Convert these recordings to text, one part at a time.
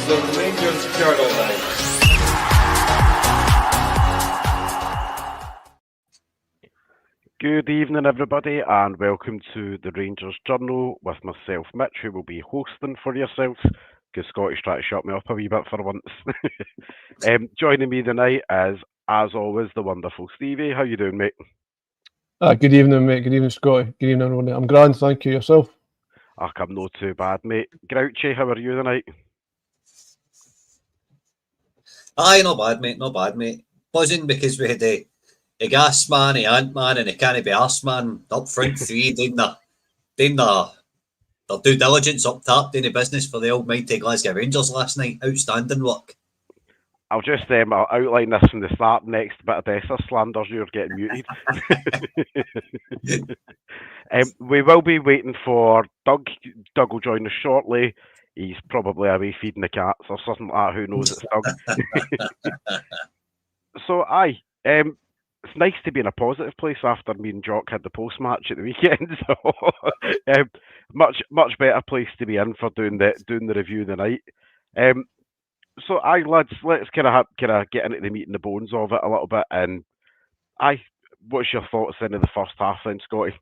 the Rangers Journal now. Good evening, everybody, and welcome to the Rangers Journal with myself, Mitch, who will be hosting for yourselves, because Scotty's trying to shut me up a wee bit for once. Joining me tonight is, as always, the wonderful Stevie. How you doing, mate? Good evening, mate. Good evening, Scotty. Good evening, everyone. I'm grand, thank you. Yourself? I'm not too bad, mate. Grouchy, how are you tonight? Aye, not bad, mate. Buzzing because we had the gas man, the ant man, and the canny be arse man up front three doing their due diligence up top, doing the business for the almighty Glasgow Rangers last night. Outstanding work. I'll just I'll outline this from the start. Next bit of Dessa slanders, you're getting muted. We will be waiting for Doug. Doug will join us shortly. He's probably away feeding the cats or something like that. Who knows? It's Doug. So, it's nice to be in a positive place after me and Jock had the post match at the weekend. So, much better place to be in for doing the review tonight. So, lads, let's kind of get into the meat and the bones of it a little bit. And what's your thoughts into the first half, then, Scotty?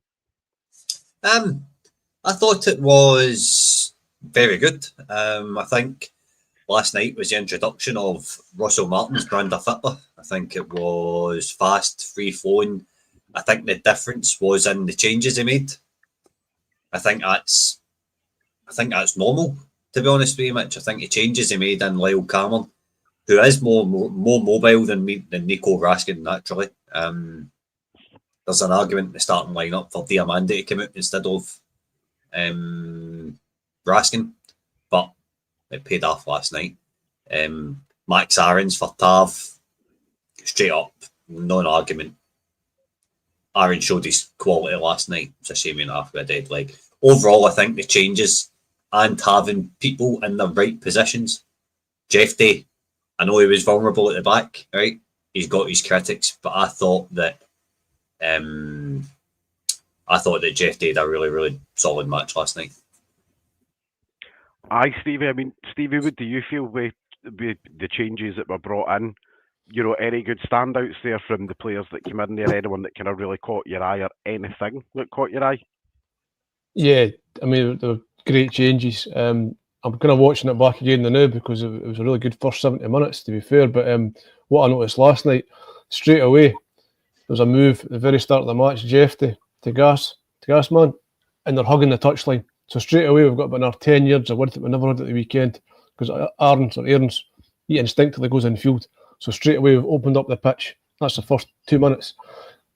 I thought it was very good. I think last night was the introduction of Russell Martin's brand of football. I think it was fast, free flowing. I think the difference was in the changes he made. I think that's normal, to be honest with you, Mitch. I think the changes he made in Lyle Cameron, who is more mobile than Nico Raskin, naturally. There's an argument in the starting lineup for Diamande to come out instead of Raskin, but it paid off last night. Max Aarons for Tav, straight up, no argument. Aaron showed his quality last night. It's a shame he's half with a dead leg. Overall, I think the changes and having people in the right positions. Jeff Day, I know he was vulnerable at the back, right? He's got his critics, but I thought that Jeff Day had a really, really solid match last night. Aye, Stevie. I mean, Stevie, what do you feel with the changes that were brought in? You know, any good standouts there from the players that came in there? Anyone that kind of really caught your eye, or anything that caught your eye? Yeah, I mean, they were great changes. I'm kind of watching it back again now because it was a really good first 70 minutes, to be fair. But what I noticed last night, straight away, there was a move at the very start of the match, Jeff to Gas man, and they're hugging the touchline. So straight away, we've got about another 10 yards of width that we never had at the weekend, because Aarons, he instinctively goes in field. So straight away, we've opened up the pitch. That's the first 2 minutes.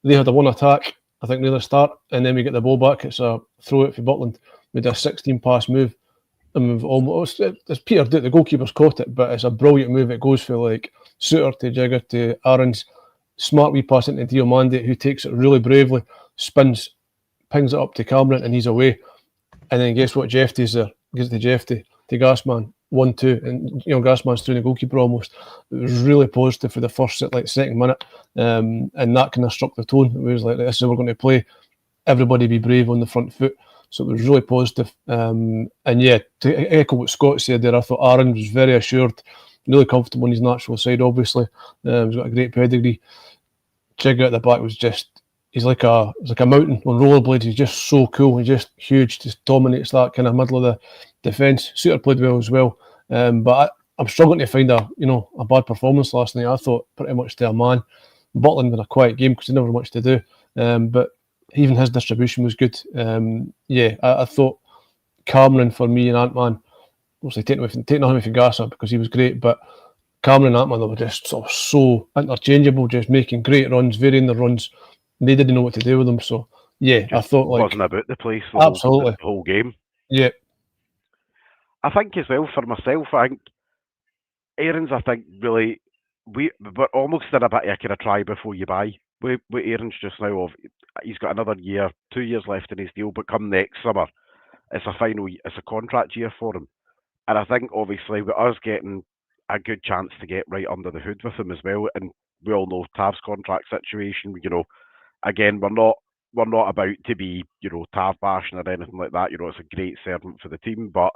They had a one attack, I think, near the start, and then we get the ball back. It's a throw out for Butland. We did a 16-pass move, and we've almost, as Peter did, the goalkeeper's caught it, but it's a brilliant move. It goes for like Suter to Jigger to Aarons, smart wee pass into Diamande, who takes it really bravely, spins, pings it up to Cameron, and he's away. And then guess what? Jeff Day's there. Gives it to Jeff Day, to Gasman, 1-2, and Gasman's through the goalkeeper almost. It was really positive for the first second minute, and that kind of struck the tone. It was like, this is how we're going to play. Everybody be brave on the front foot. So it was really positive. And yeah, to echo what Scott said there, I thought Aaron was very assured, really comfortable on his natural side. Obviously, he's got a great pedigree. Jigger at the back was just. He's like a mountain on rollerblades. He's just so cool. He's just huge. Just dominates that kind of middle of the defence. Suter played well as well, but I'm struggling to find a bad performance last night. I thought pretty much to a man. Butland had a quiet game because he never had much to do, but even his distribution was good. I thought Cameron for me and Ant-Man, obviously taking nothing away from Gassa because he was great, but Cameron and Ant-Man, they were just sort of so interchangeable, just making great runs, varying the runs. They didn't know what to do with them, so yeah, I thought wasn't about the place absolutely the whole game. Yeah, I think as well for myself, I think Aaron's. I think really we're almost in a bit of a kind of try before you buy with Aaron's just now. He's got another 2 years left in his deal, but come next summer, it's a contract year for him, and I think obviously with us getting a good chance to get right under the hood with him as well, and we all know Tav's contract situation. Again, we're not about to be, Tav bashing or anything like that. It's a great servant for the team, but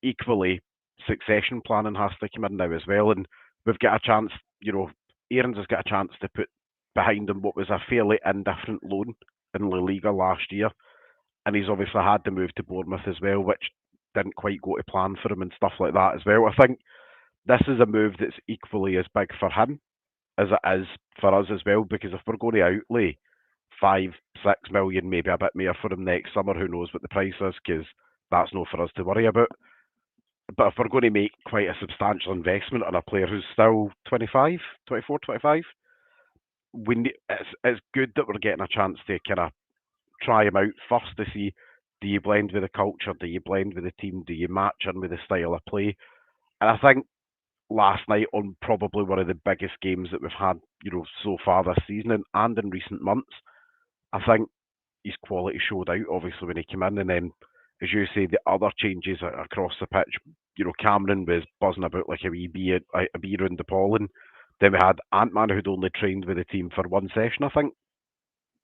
equally, succession planning has to come in now as well. And we've got a chance, Aaron's has got a chance to put behind him what was a fairly indifferent loan in La Liga last year. And he's obviously had the move to Bournemouth as well, which didn't quite go to plan for him and stuff like that as well. I think this is a move that's equally as big for him as it is for us as well, because if we're going to outlay 5-6 million, maybe a bit more for him next summer, who knows what the price is, because that's not for us to worry about. But if we're going to make quite a substantial investment on a player who's still 25, it's good that we're getting a chance to kind of try him out first to see, do you blend with the culture, do you blend with the team, do you match in with the style of play? And I think last night, on probably one of the biggest games that we've had, so far this season and in recent months, I think his quality showed out, obviously, when he came in. And then, as you say, the other changes across the pitch, Cameron was buzzing about like a wee bee around the pollen. Then we had Ant-Man, who'd only trained with the team for one session, I think,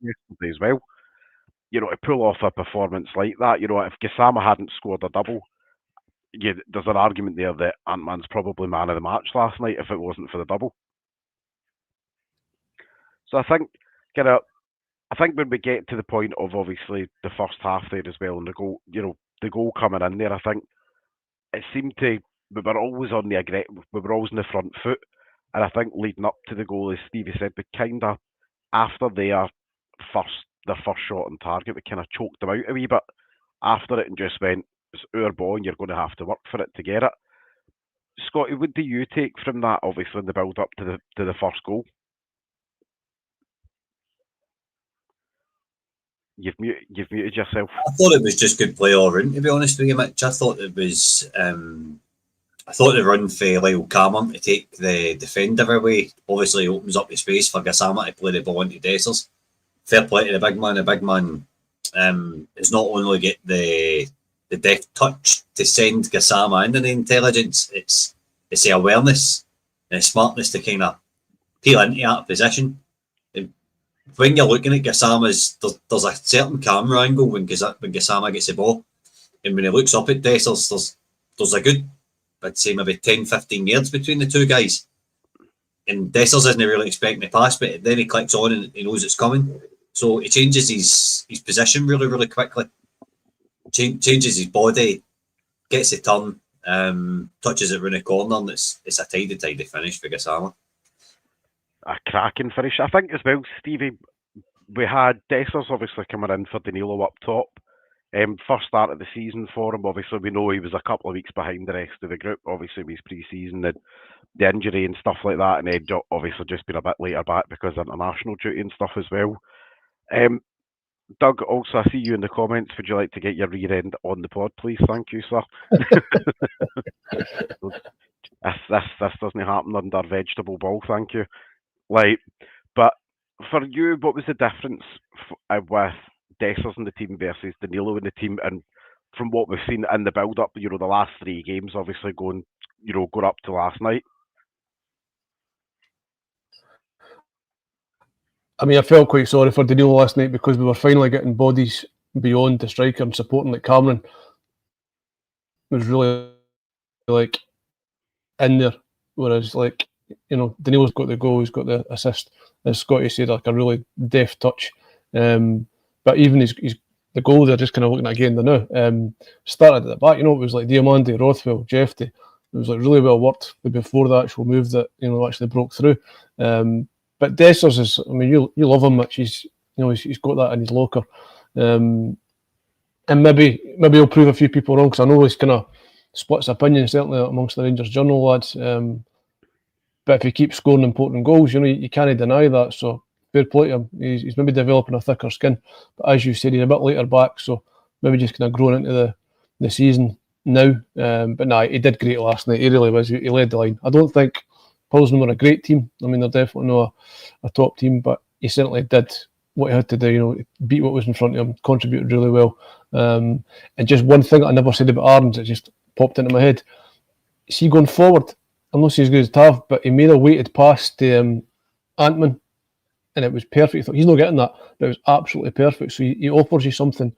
yesterday as well. To pull off a performance like that, if Gassama hadn't scored a double, there's an argument there that Ant-Man's probably man of the match last night if it wasn't for the double. So I think when we get to the point of obviously the first half there as well, and the goal coming in there, I think it seemed we were always on we were always in the front foot, and I think leading up to the goal, as Stevie said, we kind of, after their first shot on target, we kind of choked them out a wee bit after it and just went, it's our ball and you're going to have to work for it to get it. Scotty, what do you take from that, obviously, in the build up to the first goal? You've muted yourself. I thought it was just good play all round, to be honest with you, Mitch. I thought it was I thought the run for Lyle Cameron to take the defender away obviously opens up the space for Gassama to play the ball into Dessers. Fair play to the big man. The big man is not only get the deft touch to send Gassama in and the intelligence, it's the awareness and the smartness to kind of peel into that position. And when you're looking at Gassama's, there's a certain camera angle when Gassama gets the ball, and when he looks up at Dessers, there's a good, I'd say maybe 10-15 yards between the two guys. And Dessers isn't really expecting the pass, but then he clicks on and he knows it's coming. So he changes his position really, really quickly. Changes his body, gets the turn, touches it round the corner, and it's a tidy finish for Gassama. A cracking finish. I think as well, Stevie, we had Dessers obviously coming in for Danilo up top. First start of the season for him. Obviously, we know he was a couple of weeks behind the rest of the group. Obviously, with his pre-season and the injury and stuff like that, and then obviously just been a bit later back because of international duty and stuff as well. Doug, also, I see you in the comments. Would you like to get your rear end on the pod, please? Thank you, sir. This doesn't happen under vegetable ball, thank you. But for you, what was the difference with Dessers in the team versus Danilo in the team? And from what we've seen in the build-up, the last 3 games, obviously going up to last night. I mean, I felt quite sorry for Danilo last night because we were finally getting bodies beyond the striker and supporting like Cameron. It was really in there, whereas Danilo's got the goal, he's got the assist, as Scotty said, a really deft touch. But even the goal, they're just kind of looking at again now. Started at the back, it was like Diamandi, Rothwell, Jeffy. It was really well worked before the actual move that actually broke through. But Dessers is, you love him much. He's got that in his locker, and maybe he'll prove a few people wrong, because I know he's kind of splits opinion certainly amongst the Rangers Journal lads. But if he keeps scoring important goals, you can't deny that. So fair play to him. He's maybe developing a thicker skin. But as you said, he's a bit later back, so maybe just kind of growing into the season now. But no, he did great last night. He really was. He led the line. I don't think Plzen were a great team. They're definitely not a top team, but he certainly did what he had to do. Beat what was in front of him, contributed really well. And just one thing I never said about Arns, it just popped into my head. See, going forward, I'm not saying as good as Tav, but he made a weighted pass to Ant-Man, and it was perfect. He's not getting that, but it was absolutely perfect. So he offers you something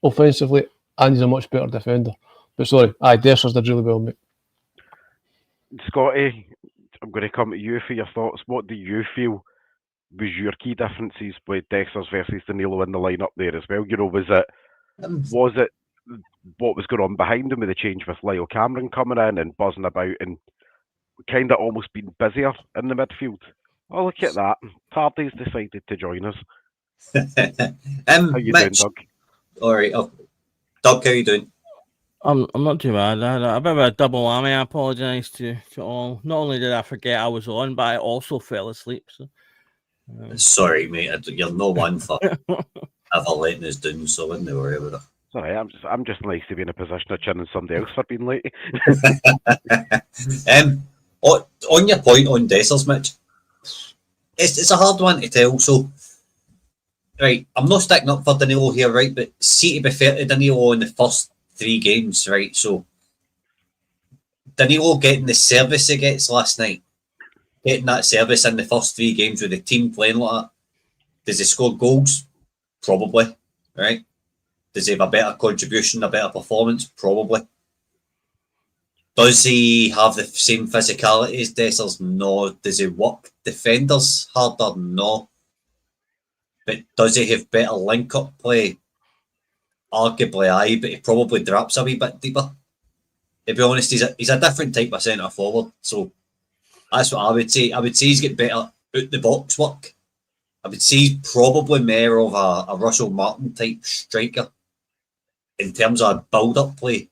offensively, and he's a much better defender. But sorry, Dessers did really well, mate. Scotty, I'm going to come to you for your thoughts. What do you feel was your key differences with Dexter's versus Danilo in the lineup there as well? Was it what was going on behind him with the change with Lyle Cameron coming in and buzzing about and kind of almost being busier in the midfield? Oh, look at that. Tardy's decided to join us. How you doing, Mitch? Doug? All right. Doug, how you doing? I'm not too bad. I had a bit of a double whammy. I apologise to all. Not only did I forget I was on, but I also fell asleep. So, Sorry, mate. You're no one for ever letting us down, so I wouldn't worry about it. Sorry, I'm just nice to be in a position of chinning somebody else for being late. On your point on Dessers, Mitch, it's a hard one to tell. So, right, I'm not sticking up for Danilo here, right? But see, to be fair to Danilo in the first 3 games, right? So, Danilo getting the service he gets last night, getting that service in the first 3 games with the team playing like that, does he score goals? Probably, right? Does he have a better contribution, a better performance? Probably. Does he have the same physicality as Dessers? No. Does he work defenders harder? No. But does he have better link-up play? Arguably, aye, but he probably drops a wee bit deeper. To be honest, he's a different type of centre-forward. So that's what I would say. I would say he's got better out-the-box work. I would say he's probably more of a Russell Martin type striker in terms of build-up play.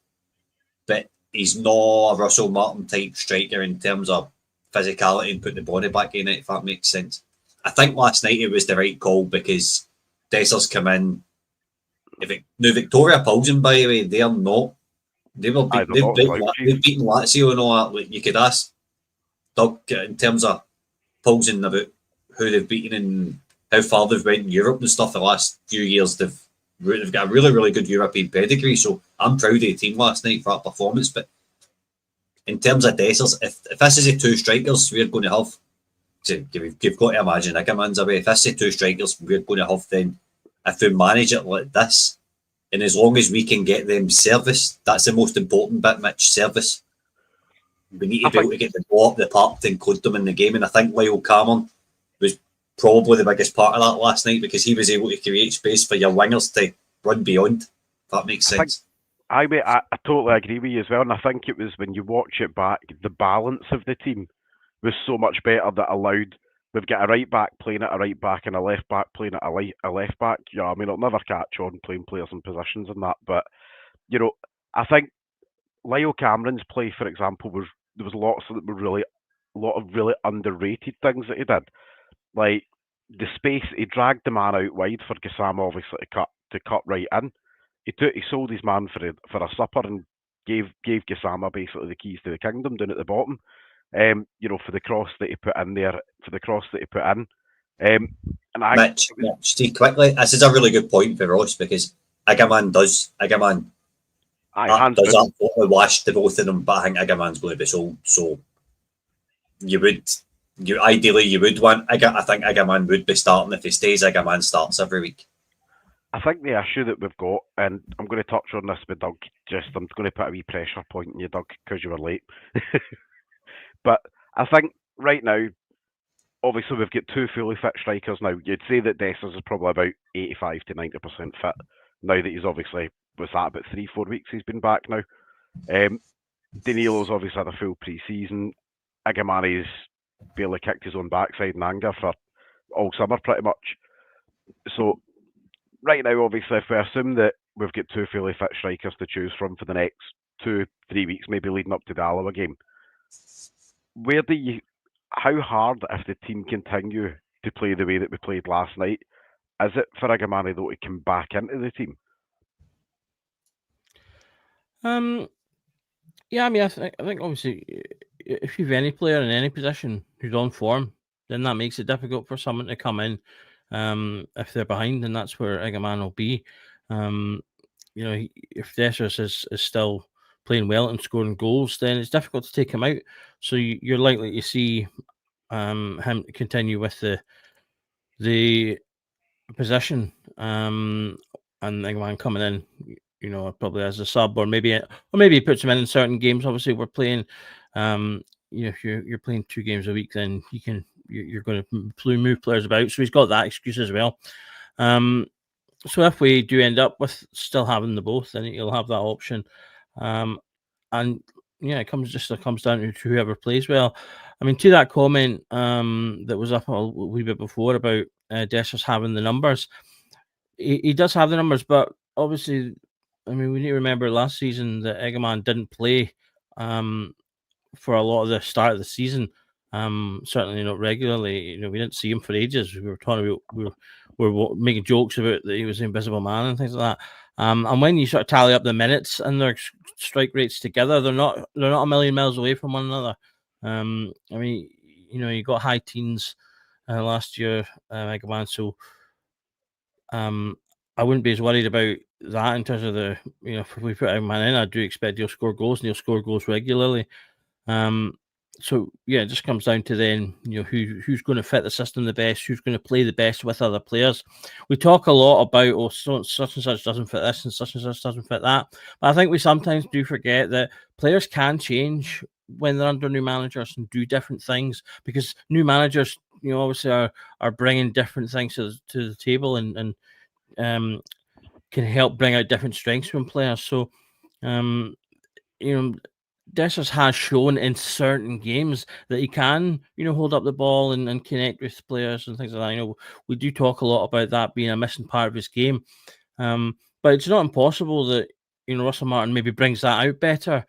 But he's not a Russell Martin type striker in terms of physicality and put the body back in it, if that makes sense. I think last night it was the right call because Dessers come in. Now Victoria Plzen, by the way, they're not. They've beaten Lazio and all that. Like, you could ask Doug in terms of Plzen about who they've beaten and how far they've went in Europe and stuff the last few years. They've got a really, really good European pedigree, so I'm proud of the team last night for that performance. But in terms of Dessers, if this is the 2 strikers we're going to have, so you've got to imagine Iggerman's away. If this is the 2 strikers we're going to have, then if we manage it like this, and as long as we can get them service, that's the most important bit, Mitch, service. We need to be able to get the ball up the park to include them in the game, and I think Lyle Cameron was probably the biggest part of that last night because he was able to create space for your wingers to run beyond. If that makes sense. I totally agree with you as well, and I think it was when you watch it back, the balance of the team was so much better that allowed. We've got a right back playing at a right back and a left back playing at a left back. Yeah, I mean, it'll never catch on playing players in positions and that, but I think Lyle Cameron's play, for example, there was a lot of really underrated things that he did. Like the space, he dragged the man out wide for Gassama obviously to cut right in. He sold his man for a supper and gave Gassama basically the keys to the kingdom down at the bottom. For the cross that he put in there, Mitch, Steve, quickly, this is a really good point for Ross because Iggerman does absolutely wash the both of them, but I think Iggerman's going to be sold. So ideally you would want I think Iggerman would be starting. If he stays, Iggerman starts every week. I think the issue that we've got, and I'm going to touch on this with Doug, I'm going to put a wee pressure point on you, Doug, because you were late. But I think right now, obviously we've got 2 fully fit strikers now. You'd say that Dessers is probably about 85 to 90% fit now that he's obviously, about 3-4 weeks he's been back now. Danilo's obviously had a full pre-season. Iggermani's barely kicked his own backside in anger for all summer pretty much. So right now, obviously, if we assume that we've got 2 fully fit strikers to choose from for the next 2-3 weeks, maybe leading up to the Alloa game, how hard, if the team continue to play the way that we played last night, is it for Iggermani though to come back into the team? Yeah, I mean, I think obviously if you've any player in any position who's on form, then that makes it difficult for someone to come in if they're behind, and that's where Iggerman will be. If Dessers is still playing well and scoring goals, then it's difficult to take him out. So you're likely to see him continue with the position, and Iggerman coming in, probably as a sub, or maybe he puts him in certain games. Obviously, we're playing if you're playing 2 games a week, then you're going to move players about. So he's got that excuse as well. So if we do end up with still having the both, then he'll have that option. And yeah, it comes down to whoever plays well. I mean, to that comment that was up a wee bit before about Dessers having the numbers, he does have the numbers, but obviously, I mean, we need to remember last season that Egerman didn't play for a lot of the start of the season. Certainly not regularly. We didn't see him for ages. We were talking about, we were making jokes about that he was the invisible man and things like that. And when you sort of tally up the minutes and their strike rates together, they're not a million miles away from one another. I mean, you got high teens last year, Egerman. So I wouldn't be as worried about that in terms of if we put Egerman in, I do expect he'll score goals, and he'll score goals regularly. So yeah, it just comes down to then who's going to fit the system the best, who's going to play the best with other players. We talk a lot about such and such doesn't fit this and such doesn't fit that, but I think we sometimes do forget that players can change when they're under new managers and do different things, because new managers obviously are bringing different things to the table and can help bring out different strengths from players. So Dessers has shown in certain games that he can, hold up the ball and connect with players and things like that. We do talk a lot about that being a missing part of his game. But it's not impossible that, Russell Martin maybe brings that out better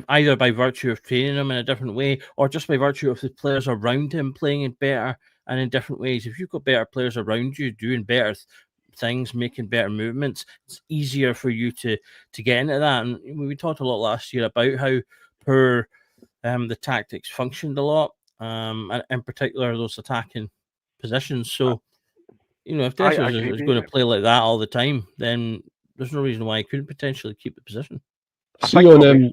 either by virtue of training him in a different way, or just by virtue of the players around him playing it better and in different ways. If you've got better players around you doing better things, making better movements, it's easier for you to get into that. And we talked a lot last year about how poor the tactics functioned a lot, and in particular those attacking positions. So if Dessers is going to play like that all the time, then there's no reason why he couldn't potentially keep the position. See on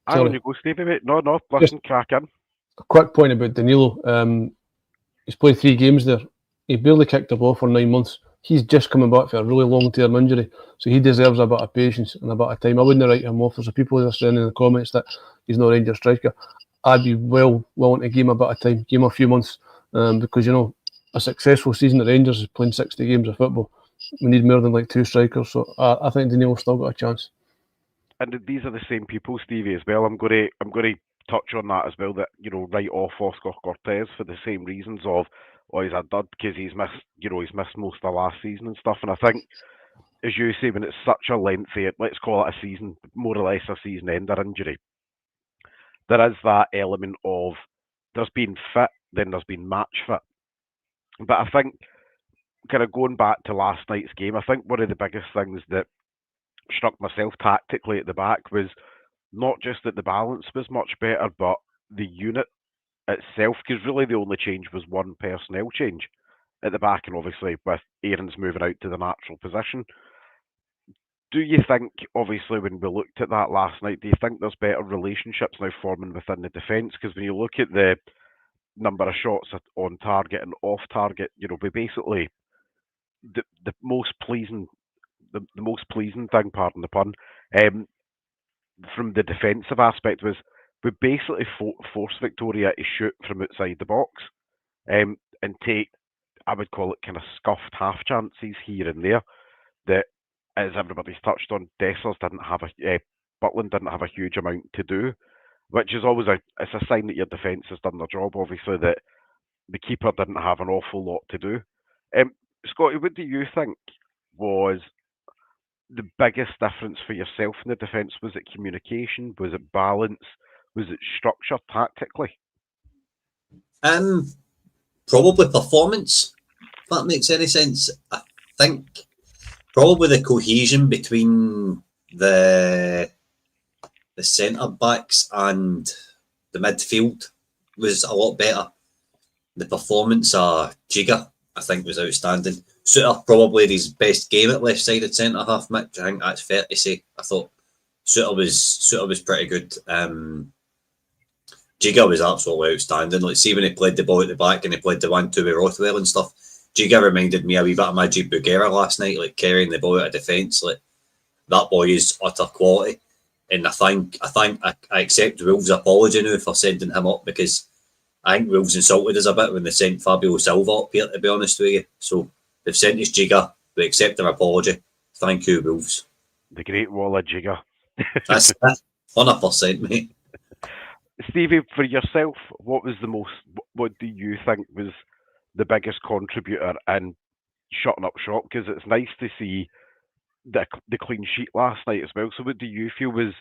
I don't go, Stevie, mate. No, listen, crack in. A quick point about Danilo. He's played 3 games there. He barely kicked a ball for 9 months. He's just coming back for a really long-term injury, so he deserves a bit of patience and a bit of time. I wouldn't write him off. There's people that are saying in the comments that he's not a Rangers striker. I'd be well willing to give him a bit of time, give him a few months, because a successful season at Rangers is playing 60 games of football. We need more than like 2 strikers, so I think Danilo's still got a chance. And these are the same people, Stevie, as well. I'm going to touch on that as well. That write off Oscar Cortez for the same reasons of, he's a dud because he's missed most of the last season and stuff. And I think, as you say, when it's such a lengthy, let's call it a season, more or less a season ender injury, there is that element of there's been fit, then there's been match fit. But I think, kind of going back to last night's game, I think one of the biggest things that struck myself tactically at the back was not just that the balance was much better, but the unit itself, because really the only change was one personnel change at the back, and obviously with Aaron's moving out to the natural position. Do you think, obviously when we looked at that last night, do you think there's better relationships now forming within the defence? Because when you look at the number of shots on target and off target, we basically, the most pleasing thing, pardon the pun, from the defensive aspect was we basically forced Victoria to shoot from outside the box, and take, I would call it, kind of scuffed half chances here and there that, as everybody's touched on, Dessers didn't have Butland didn't have a huge amount to do, which is always it's a sign that your defence has done their job. Obviously, that the keeper didn't have an awful lot to do. Scotty, what do you think was the biggest difference for yourself in the defence? Was it communication? Was it balance? Was it structure tactically? Probably performance, if that makes any sense. I think probably the cohesion between the centre backs and the midfield was a lot better. The performance of Giga, I think, was outstanding. Suter probably his best game at left-sided centre half, Mitch. I think that's fair to say. I thought Suter was pretty good. Giga was absolutely outstanding. Like, see when he played the ball at the back and he played the 1-2 with Rothwell and stuff. Giga reminded me a wee bit of Majid Bugera last night, like carrying the ball out of defence. Like, that boy is utter quality. And I accept Wolves' apology now for sending him up, because I think Wolves insulted us a bit when they sent Fabio Silva up here, to be honest with you. So they've sent us Jigger. We accept their apology. Thank you, Wolves. The Great Wall of Jigger. That's 100%, mate. Stevie, for yourself, what do you think was the biggest contributor in shutting up shop? Because it's nice to see the clean sheet last night as well. So what do you feel was,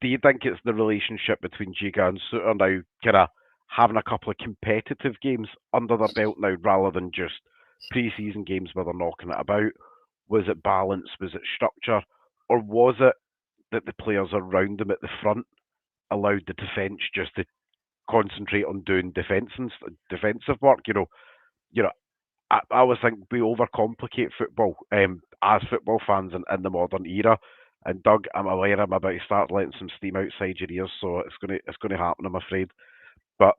do you think it's the relationship between Giga and Suter now kind of having a couple of competitive games under their belt now rather than just pre-season games where they're knocking it about? Was it balance? Was it structure? Or was it that the players around them at the front allowed the defence just to concentrate on doing defensive work? I always think we overcomplicate football as football fans in the modern era. And Doug, I'm aware I'm about to start letting some steam outside your ears, so it's going to happen, I'm afraid. But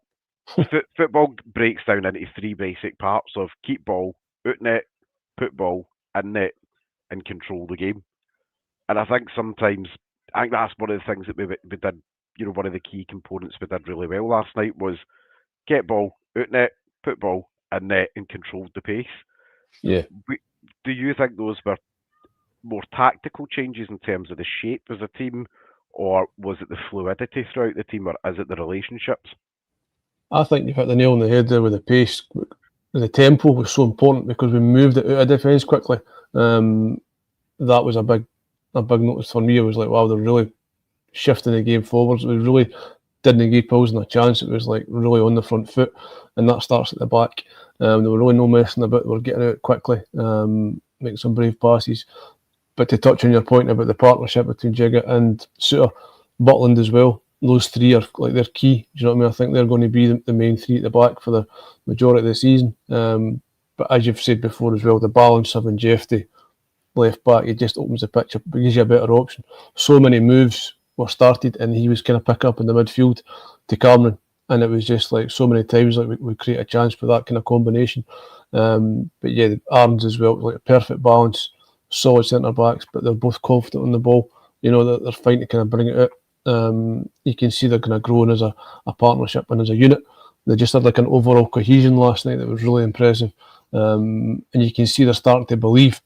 football breaks down into three basic parts of keep ball, out net, put ball, in net, and control the game. And I think that's one of the things that we did. One of the key components we did really well last night was get ball, out net, put ball, in net, and controlled the pace. Yeah. Do you think those were more tactical changes in terms of the shape as a team, or was it the fluidity throughout the team, or is it the relationships? I think you've hit the nail on the head there with the pace. The tempo was so important because we moved it out of defence quickly. That was a big notice for me. It was like, wow, they're really shifting the game forwards. We really didn't give Plzen a chance. It was like really on the front foot, and that starts at the back. There were really no messing about. They were getting out quickly, making some brave passes. But to touch on your point about the partnership between Jigga and Suter, Butland as well, those three are like they're key. Do you know what I mean? I think they're going to be the main three at the back for the majority of the season. But as you've said before as well, the balance of Jeffy left back, it just opens the picture, gives you a better option. So many moves were started, and he was kind of picking up in the midfield to Cameron, and it was just like so many times like we create a chance for that kind of combination. But yeah, the Arms as well, like a perfect balance. Solid centre backs, but they're both confident on the ball. They're fine to kind of bring it out. You can see they're kind of growing as a partnership and as a unit. They just had like an overall cohesion last night that was really impressive. And you can see they're starting to believe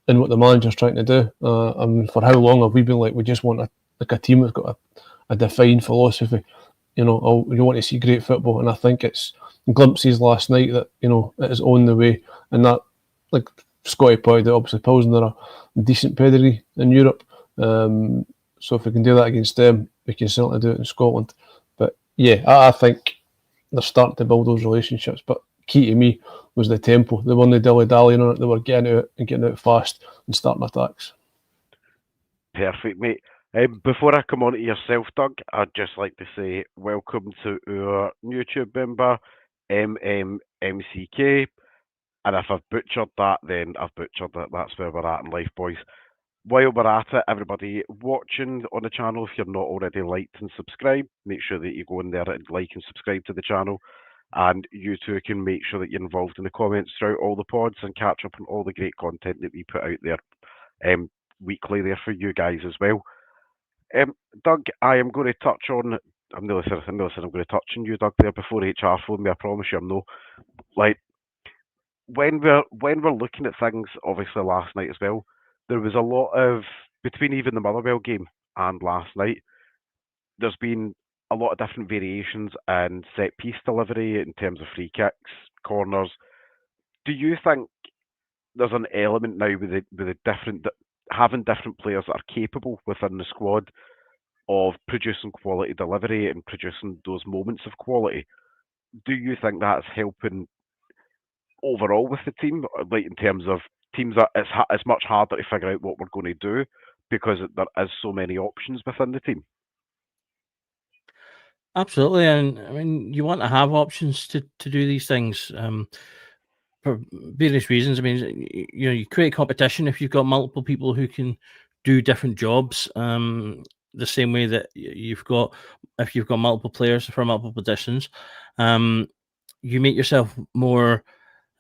in what the manager's trying to do. For how long have we been like, we just want a team that's got a defined philosophy. You want to see great football, and I think it's glimpses last night that it is on the way, and that like Scotty pointed out, obviously Plzen are a decent pedigree in Europe. So if we can do that against them, we can certainly do it in Scotland. But yeah, I think they're starting to build those relationships. But key to me was the tempo. They weren't dilly-dallying on it. They were getting out fast and starting attacks. Perfect, mate. Before I come on to yourself, Doug, I'd just like to say welcome to our YouTube member, MMMCK. And if I've butchered that, then I've butchered it. That's where we're at in life, boys. While we're at it, everybody watching on the channel, if you're not already liked and subscribed, make sure that you go in there and like and subscribe to the channel. And you too can make sure that you're involved in the comments throughout all the pods and catch up on all the great content that we put out there weekly there for you guys as well. Doug, I am going to touch on, I'm nearly saying I'm going to touch on you, Doug, there before HR phone me. I promise you I'm no. Like, when we're looking at things, obviously last night as well, there was a lot of, between even the Motherwell game and last night, there's been a lot of different variations and set piece delivery in terms of free kicks, corners. Do you think there's an element now with the different, having different players that are capable within the squad of producing quality delivery and producing those moments of quality? Do you think that's helping overall with the team, like in terms of teams that it's much harder to figure out what we're going to do because there is so many options within the team? Absolutely, and I mean, you want to have options to do these things for various reasons. I mean, you create competition if you've got multiple people who can do different jobs. The same way that if you've got multiple players for multiple positions, you make yourself more.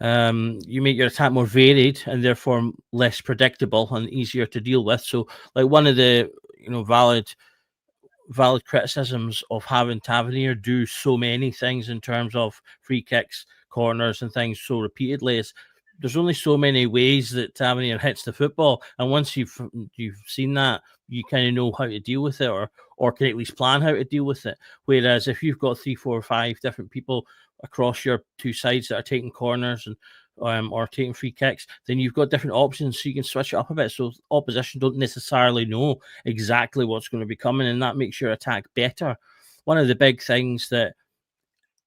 You make your attack more varied and therefore less predictable and easier to deal with. So, like one of the valid criticisms of having Tavernier do so many things in terms of free kicks, corners, and things so repeatedly. There's only so many ways that Tavernier hits the football, and once you've seen that, you kind of know how to deal with it, or can at least plan how to deal with it. Whereas if you've got 3, 4, 5 different people across your two sides that are taking corners and or taking free kicks, then you've got different options, so you can switch it up a bit. So opposition don't necessarily know exactly what's going to be coming, and that makes your attack better. One of the big things that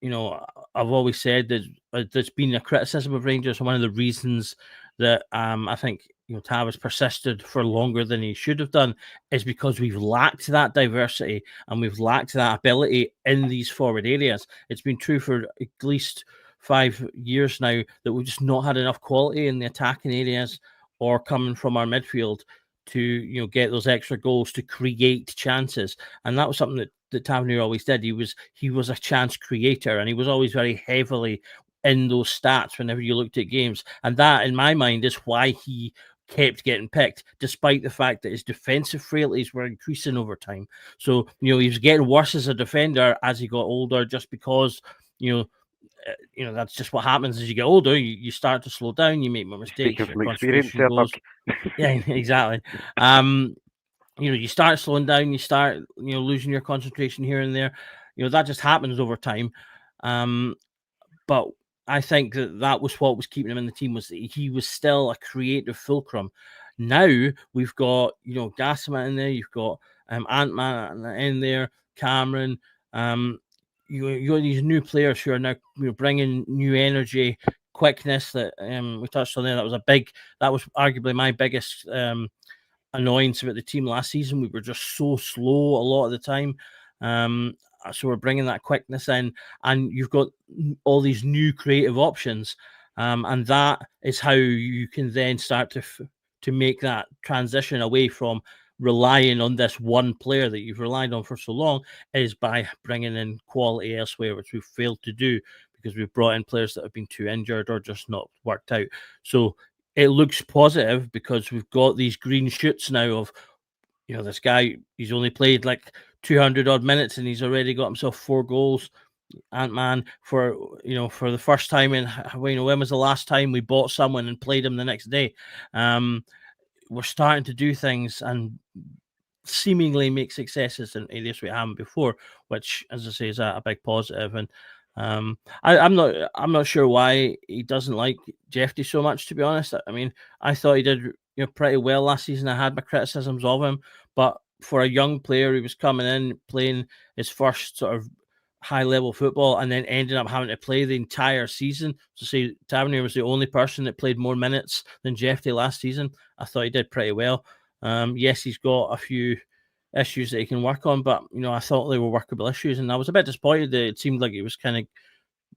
I've always said that there's been a criticism of Rangers, and one of the reasons that I think Tav has persisted for longer than he should have done is because we've lacked that diversity and we've lacked that ability in these forward areas. It's been true for at least 5 years now that we've just not had enough quality in the attacking areas or coming from our midfield to get those extra goals, to create chances. And that was something that Tavernier always did. He was a chance creator, and he was always very heavily in those stats whenever you looked at games. And that, in my mind, is why he kept getting picked, despite the fact that his defensive frailties were increasing over time. So he was getting worse as a defender as he got older, just because that's just what happens as you get older. You start to slow down, you make more mistakes. Speaking from experience there, goes. Yeah, exactly. You start slowing down, you start losing your concentration here and there. That just happens over time. But I think that was what was keeping him in the team, was that he was still a creative fulcrum. Now we've got Gassama in there, you've got Ant-Man in there, Cameron. You got these new players who are now bringing new energy, quickness that we touched on there. That was arguably my biggest annoyance about the team last season. We were just so slow a lot of the time. So we're bringing that quickness in, and you've got all these new creative options, and that is how you can then start to make that transition away from relying on this one player that you've relied on for so long, is by bringing in quality elsewhere, which we've failed to do because we've brought in players that have been too injured or just not worked out. So it looks positive because we've got these green shoots now of, this guy, he's only played like 200 odd minutes and he's already got himself 4 goals. Ant-Man, for the first time in, when was the last time we bought someone and played him the next day? We're starting to do things and seemingly make successes in areas we haven't before, which, as I say, is a big positive. And I'm not sure why he doesn't like Jeffy so much, to be honest. I mean, I thought he did pretty well last season. I had my criticisms of him, but for a young player who was coming in, playing his first sort of high-level football, and then ended up having to play the entire season. So say Tavernier was the only person that played more minutes than Jeffy last season. I thought he did pretty well. Yes, he's got a few issues that he can work on, but I thought they were workable issues, and I was a bit disappointed that it seemed like he was kind of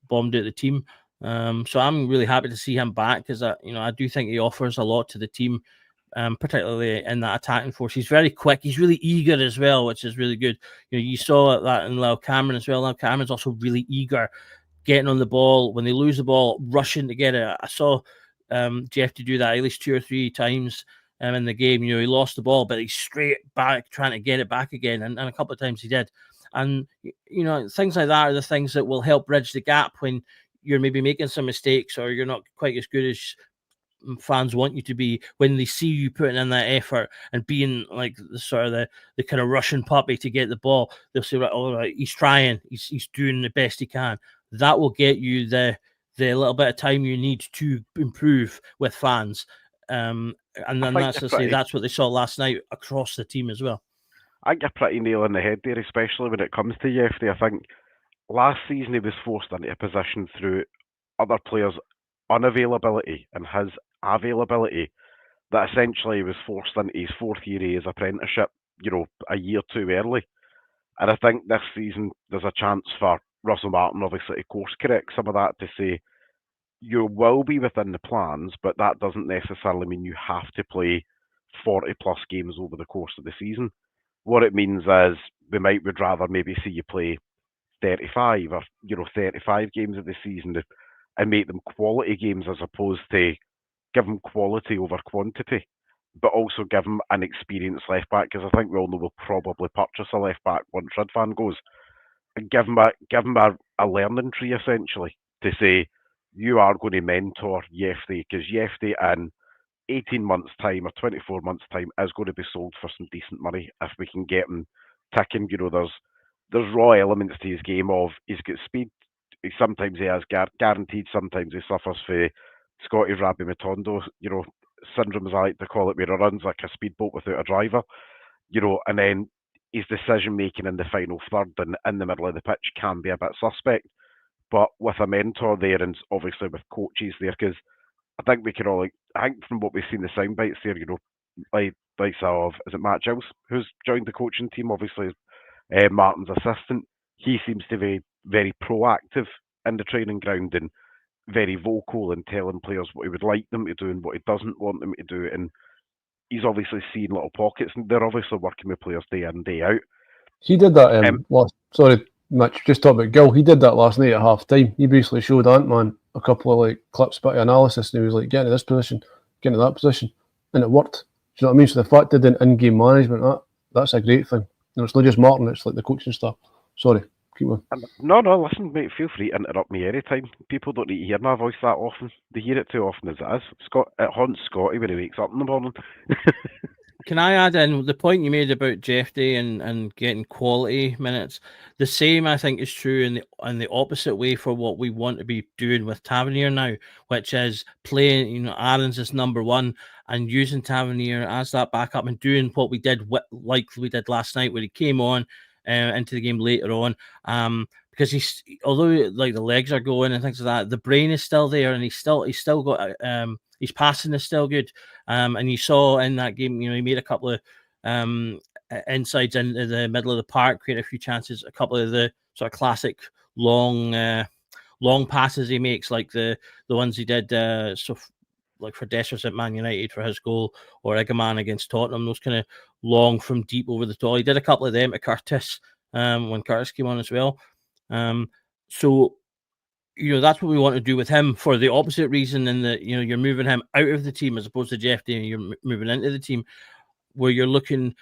bombed out the team. So I'm really happy to see him back, because I do think he offers a lot to the team, particularly in that attacking force. He's very quick. He's really eager as well, which is really good. You saw that in Lyle Cameron as well. Lyle Cameron's also really eager, getting on the ball. When they lose the ball, rushing to get it. I saw Jeff to do that at least 2 or 3 times in the game. He lost the ball, but he's straight back trying to get it back again, and a couple of times he did. And things like that are the things that will help bridge the gap when you're maybe making some mistakes or you're not quite as good as fans want you to be. When they see you putting in that effort and being like the kind of Russian puppy to get the ball, they'll say, right, all right, he's trying, he's doing the best he can. That will get you the little bit of time you need to improve with fans. And then that's what they saw last night across the team as well. I think you're pretty nail on the head there, especially when it comes to Jeffrey. I think last season he was forced into a position through other players' unavailability and his availability that essentially he was forced into his 4th year of his apprenticeship, a year too early. And I think this season there's a chance for Russell Martin, obviously, to course correct some of that, to say you will be within the plans, but that doesn't necessarily mean you have to play 40 plus games over the course of the season. What it means is would rather maybe see you play 35 or 35 games of the season and make them quality games, as opposed to give them quality over quantity. but also give him an experienced left back, because I think we all know we'll probably purchase a left back once Ridvan goes, and give him a learning tree essentially to say you are going to mentor Yefty, because Yefty in 18 months' time or 24 months' time is going to be sold for some decent money if we can get him ticking. You know, there's raw elements to his game of he's got speed. Sometimes he has guaranteed. Sometimes he suffers for Scotty Rabbi Matondo, syndrome, as I like to call it, where he runs like a speedboat without a driver. And then his decision making in the final third and in the middle of the pitch can be a bit suspect. But with a mentor there, and obviously with coaches there, because I think we can all, I think from what we've seen the sound bites there, like of, is it Matt Giles who's joined the coaching team? Obviously, Martin's assistant. He seems to be very proactive in the training ground and very vocal and telling players what he would like them to do and what he doesn't want them to do. And he's obviously seen little pockets, and they're obviously working with players day in, day out. He did that last. Sorry, Mitch. Just talk about Gill. He did that last night at half time. He basically showed Ant-Man a couple of clips, bit of analysis, and he was like, "Get into this position, get into that position," and it worked. Do you know what I mean? So the fact that in game management, that's a great thing. It's not just Martin; it's like the coaching staff. Sorry, keep on. No, listen, mate. Feel free to interrupt me anytime. People don't need to hear my voice that often. They hear it too often as it is. It haunts Scotty when he wakes up in the morning. Can I add in the point you made about Jeffrey and getting quality minutes? The same, I think, is true in the opposite way for what we want to be doing with Tavernier now, which is playing, Aaron's as number one and using Tavernier as that backup and doing what we did, like we did last night, where he came on into the game later on. Because although the legs are going and things like that, the brain is still there, and he's still got his passing is still good. And you saw in that game, he made a couple of insides in the middle of the park, created a few chances, a couple of the sort of classic long passes he makes, like the ones he did like for Dessers at Man United for his goal, or Egerman against Tottenham, those kind of long from deep over the top. He did a couple of them at Curtis when Curtis came on as well. So that's what we want to do with him for the opposite reason, in that you're moving him out of the team as opposed to Jeff Day, and you're moving into the team, where you're looking,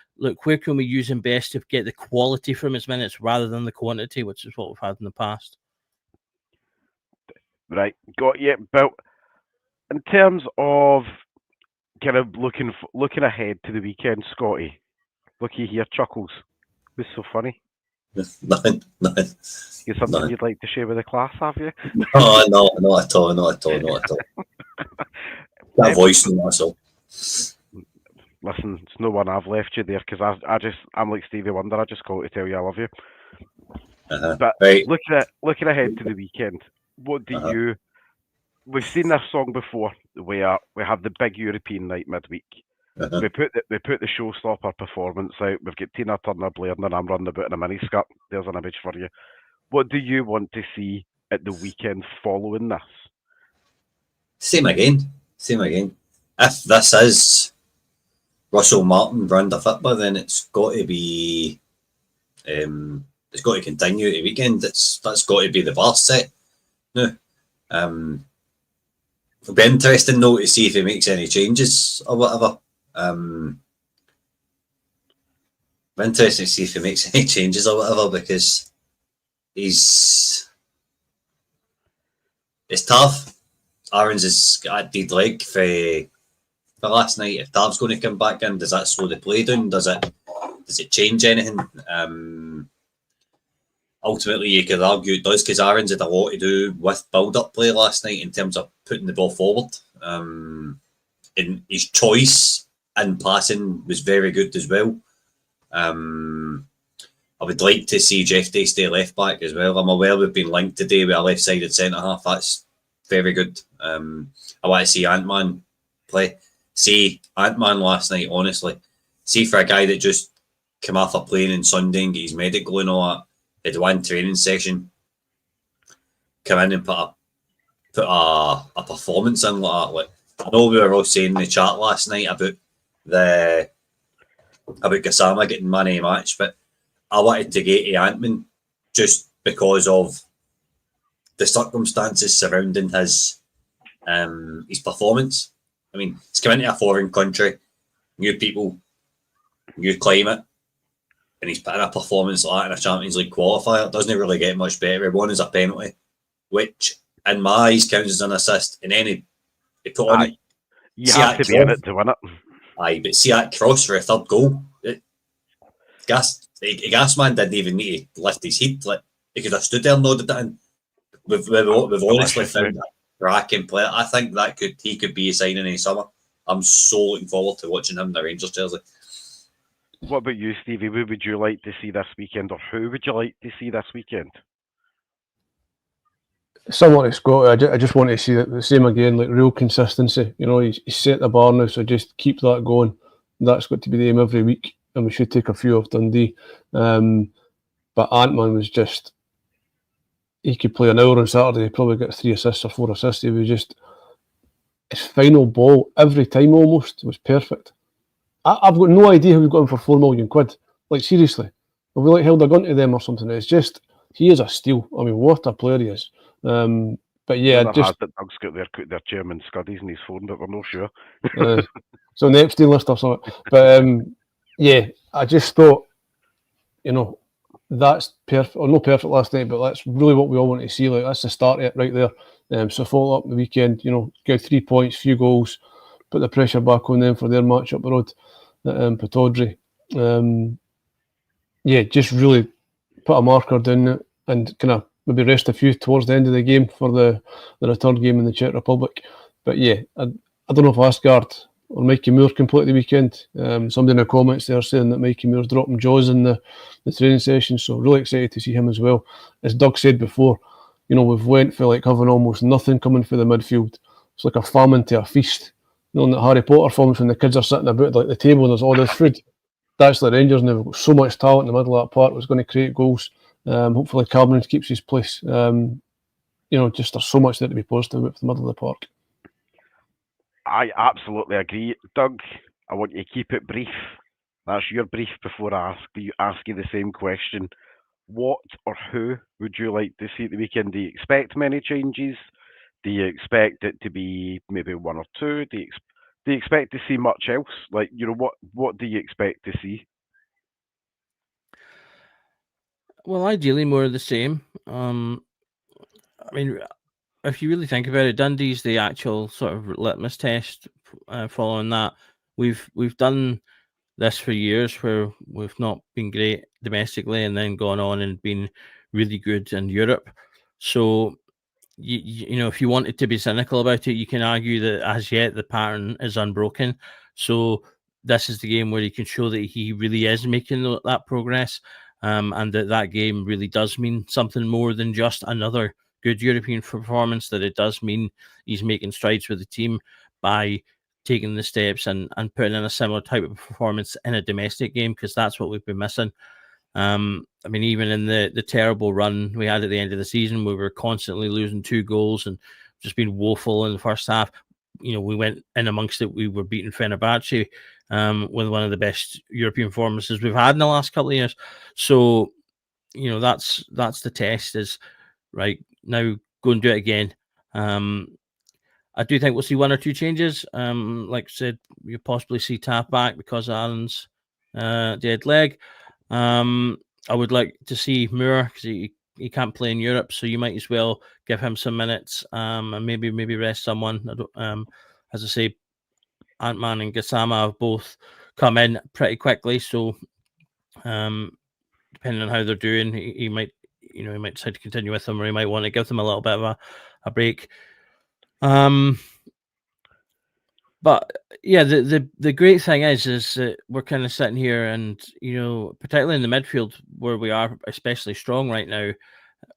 where can we use him best to get the quality from his minutes rather than the quantity, which is what we've had in the past. Right, got you. But in terms of kind of looking ahead to the weekend, Scotty, looky here, chuckles. What's so funny? Nothing. You something you'd like to share with the class, have you? No, not at all. That voice, that's all. Listen, it's no one I've left you there, because I'm like Stevie Wonder. I just call to tell you I love you. But right. looking ahead to the weekend, what do you? We've seen this song before, where we have the big European night midweek. We put the showstopper performance out. We've got Tina Turner blaring, and I'm running about in a miniskirt. There's an image for you. What do you want to see at the weekend following this? Same again. If this is Russell Martin brand of football, then it's got to be. It's got to continue at the weekend. That's got to be the bar set. No. It'll be interesting though to see if he makes any changes or whatever. Interesting to see if he makes any changes or whatever, because it's tough. Aaron's has got a dead leg for last night. If Tav's going to come back in, does that slow the play down? Does it change anything? Ultimately, you could argue it does, because Aaron's had a lot to do with build-up play last night in terms of putting the ball forward. In his choice in passing was very good as well. I would like to see Jeff Day stay left back as well. I'm aware we've been linked today with a left-sided centre half. That's very good. I want to see Ant-Man play. See Ant-Man last night, honestly. See, for a guy that just came off a plane on Sunday and get his medical and all that, had one training session, come in and put a performance in like that. Like, I know we were all saying in the chat last night about Gassama getting man of the match, but I wanted to get to Ant-Man just because of the circumstances surrounding his performance. I mean, he's come into a foreign country. new people, new climate, and he's putting a performance like that in a Champions League qualifier. It doesn't really get much better. One is a penalty, which in my eyes counts as an assist, and then he put on it. You have to be in it to win it. Aye, but see that cross for a third goal. Gasman didn't even need to lift his head. Like, he could have stood there and nodded it in. We've honestly found that cracking player. I think he could be a signing in the summer. I'm so looking forward to watching him in the Rangers jersey. What about you, Stevie? Who would you like to see this weekend, or who would you like to see this weekend? Similar to Scott, I just want to see the same again, like real consistency. You know, he's set the bar now, so just keep that going. That's got to be the aim every week, and we should take a few off Dundee. But Ant-Man was just, he could play an hour on Saturday, he probably got 3 assists or 4 assists. He was just, his final ball every time almost was perfect. I've got no idea how we got him for £4 million. Like, seriously, have we like held a gun to them or something? It's just, he is a steal. I mean, what a player he is. But yeah, just that Doug's got their German Scuddies in his phone, but we're not sure. So an Epstein list or something. But yeah, I just thought, you know, that's perfect, or not perfect last night, but that's really what we all want to see. Like, that's the start of it right there. So follow up the weekend, you know, get 3 points, few goals, put the pressure back on them for their match up the road at Pataudry. Yeah, just really put a marker down there and kind of maybe rest a few towards the end of the game for the return game in the Czech Republic. But yeah, I don't know if Asgard or Mikey Moore can play the weekend. Somebody in the comments there saying that Mikey Moore's dropping jaws in the training session, so really excited to see him as well. As Doug said before, you know, we've went for like having almost nothing coming for the midfield. It's like a famine to a feast. You know, in the Harry Potter films when the kids are sitting about like the table and there's all this food. That's the Rangers, and they've got so much talent in the middle of that park. Was going to create goals. Hopefully Cameron keeps his place. You know, just there's so much there to be positive about the middle of the park. I absolutely agree. Doug, I want you to keep it brief. That's your brief before I ask you the same question. What or who would you like to see at the weekend? Do you expect many changes? Do you expect it to be maybe 1 or 2? Do you expect to see much else? Like, you know, what do you expect to see? Well, ideally more of the same. I mean, if you really think about it, Dundee's the actual sort of litmus test. Following that, we've done this for years where we've not been great domestically and then gone on and been really good in Europe. So you know, if you wanted to be cynical about it, you can argue that as yet the pattern is unbroken. So this is the game where he can show that he really is making that progress, and that game really does mean something more than just another good European performance. That it does mean he's making strides with the team by taking the steps and putting in a similar type of performance in a domestic game, because that's what we've been missing. I mean, even in the terrible run we had at the end of the season, we were constantly losing 2 goals and just being woeful in the first half. You know, we went in amongst it. We were beating Fenerbahce with one of the best European performances we've had in the last couple of years. So, you know, that's the test. Is right now, go and do it again. I do think we'll see 1 or 2 changes. Like I said, you possibly see Taff back because of Aaron's dead leg. I would like to see Moore because he can't play in Europe, so you might as well give him some minutes and maybe rest someone. As I say, Ant-Man and Gassama have both come in pretty quickly, so depending on how they're doing, he might decide to continue with them, or he might want to give them a little bit of a break. But yeah, the great thing is that we're kind of sitting here, and you know, particularly in the midfield where we are especially strong right now,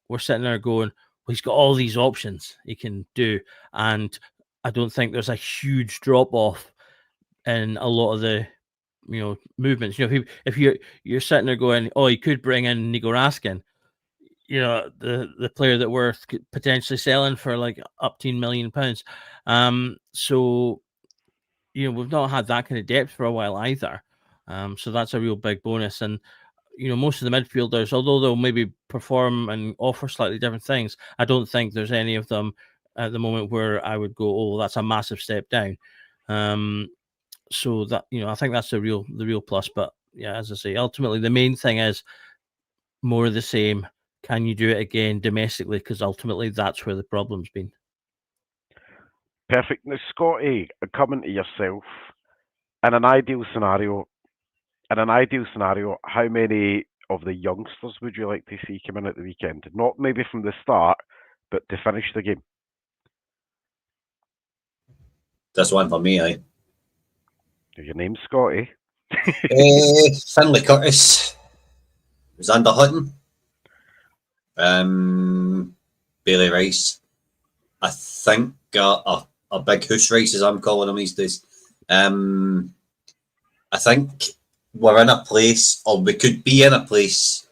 we're sitting there going, well, he's got all these options he can do, and I don't think there's a huge drop off in a lot of the movements. You know, if you're sitting there going, oh, he could bring in Nico Raskin, you know, the player that we're potentially selling for like up to £10 million. So you know, we've not had that kind of depth for a while either. So that's a real big bonus. And, you know, most of the midfielders, although they'll maybe perform and offer slightly different things, I don't think there's any of them at the moment where I would go, oh, that's a massive step down. So that, I think that's the real plus. But yeah, as I say, ultimately the main thing is more of the same. Can you do it again domestically? Because ultimately that's where the problem's been. Perfect. Now, Scotty, coming to yourself, in an ideal scenario, how many of the youngsters would you like to see come in at the weekend? Not maybe from the start, but to finish the game. That's one for me, aye. Your name's Scotty. Finlay Curtis, Xander Hutton, Bailey Rice. I think a big hoose Rice, as I'm calling him these days. I think we're in a place, or we could be in a place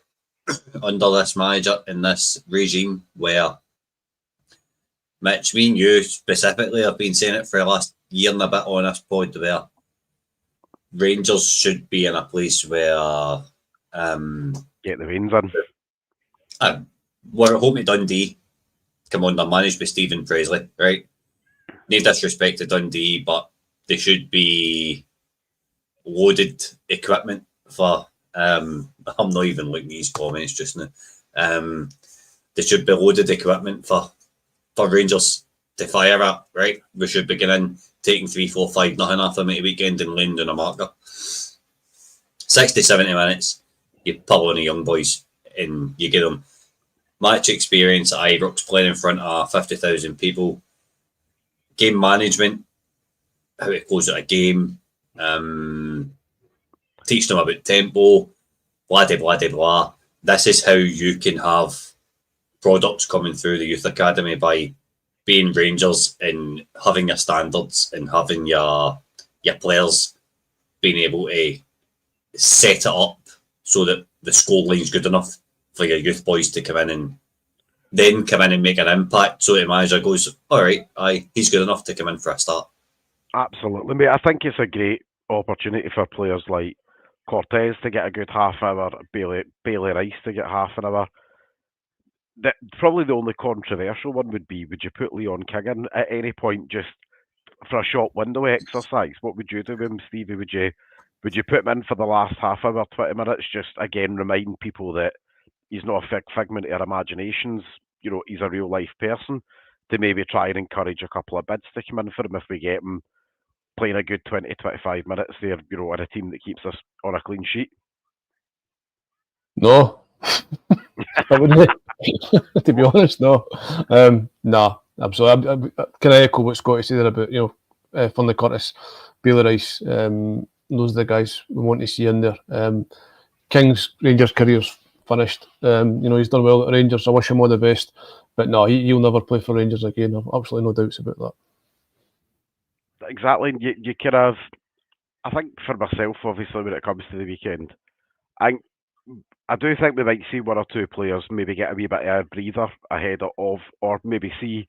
under this manager in this regime where Mitch, me and you specifically have been saying it for the last year and a bit on this pod, where Rangers should be in a place where get the reins in. We're at home to Dundee. Come on, they're managed by Stephen Presley, right? No disrespect to Dundee, but they should be loaded equipment for. I'm not even looking at these comments just now. They should be loaded equipment for Rangers to fire at, right? We should be getting taking 3-4-5 nothing off them at the weekend and laying down a marker. 60-70 minutes, you pull on the young boys and you get them match experience at Ibrox, playing in front of 50,000 people, game management, how it goes at a game, teach them about tempo, blah, blah, blah, blah. This is how you can have products coming through the youth academy, by being Rangers and having your standards and having your players being able to set it up so that the scoreline's good enough for your youth boys to come in and make an impact, so the manager goes, all right, he's good enough to come in for a start. Absolutely, mate. I think it's a great opportunity for players like Cortez to get a good half hour, Bailey Rice to get half an hour. Probably the only controversial one would be, would you put Leon King in at any point just for a short window exercise? What would you do with him, Stevie? Would you put him in for the last half hour, 20 minutes, just again remind people that he's not a figment of our imaginations, he's a real life person, to maybe try and encourage a couple of bids to come in for him if we get him playing a good 20-25 minutes there, on a team that keeps us on a clean sheet? No, I wouldn't. To be honest, no. Nah, absolutely. I can echo what Scotty said there about Finlay Curtis, Bailey Rice. Those are the guys we want to see in there. King's Rangers career's finished. He's done well at Rangers. I wish him all the best. But no, he'll never play for Rangers again. I've absolutely no doubts about that. Exactly. You could have, I think for myself, obviously, when it comes to the weekend, I do think we might see one or two players maybe get a wee bit of a breather ahead of, or maybe see